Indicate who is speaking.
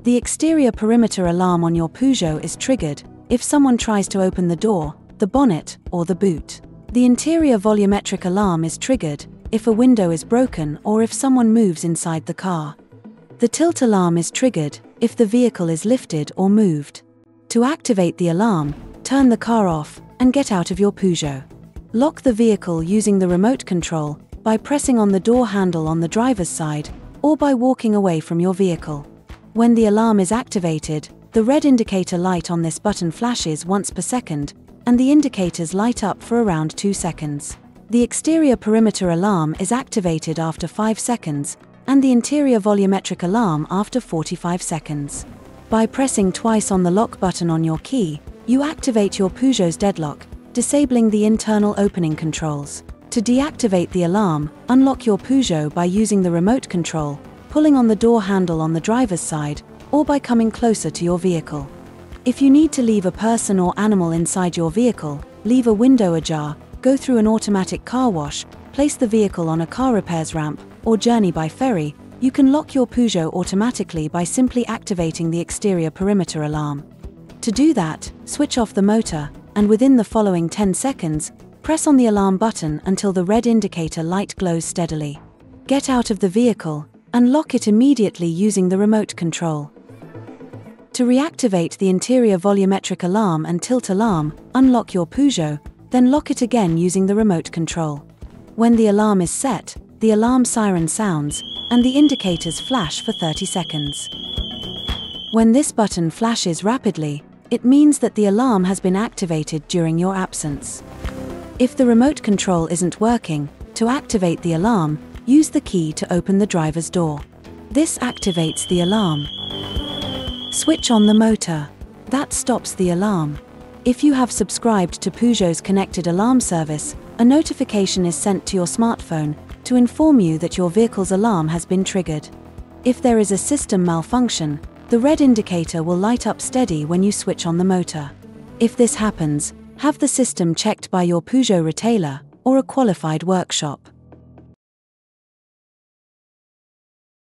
Speaker 1: The exterior perimeter alarm on your Peugeot is triggered if someone tries to open the door, the bonnet, or the boot. The interior volumetric alarm is triggered if a window is broken or if someone moves inside the car. The tilt alarm is triggered if the vehicle is lifted or moved. To activate the alarm, turn the car off and get out of your Peugeot. Lock the vehicle using the remote control by pressing on the door handle on the driver's side or by walking away from your vehicle. When the alarm is activated, the red indicator light on this button flashes once per second, and the indicators light up for around 2 seconds. The exterior perimeter alarm is activated after 5 seconds, and the interior volumetric alarm after 45 seconds. By pressing twice on the lock button on your key, you activate your Peugeot's Deadlock, disabling the internal opening controls. To deactivate the alarm, unlock your Peugeot by using the remote control, pulling on the door handle on the driver's side, or by coming closer to your vehicle. If you need to leave a person or animal inside your vehicle, leave a window ajar, go through an automatic car wash, place the vehicle on a car repairs ramp, or journey by ferry, you can lock your Peugeot automatically by simply activating the exterior perimeter alarm. To do that, switch off the motor, and within the following 10 seconds, press on the alarm button until the red indicator light glows steadily. Get out of the vehicle, and lock it immediately using the remote control. To reactivate the interior volumetric alarm and tilt alarm, unlock your Peugeot, then lock it again using the remote control. When the alarm is set, the alarm siren sounds, and the indicators flash for 30 seconds. When this button flashes rapidly, it means that the alarm has been activated during your absence. If the remote control isn't working, to activate the alarm, use the key to open the driver's door. This activates the alarm. Switch on the motor. That stops the alarm. If you have subscribed to Peugeot's Connected Alarm service, a notification is sent to your smartphone to inform you that your vehicle's alarm has been triggered. If there is a system malfunction, the red indicator will light up steady when you switch on the motor. If this happens, have the system checked by your Peugeot retailer or a qualified workshop.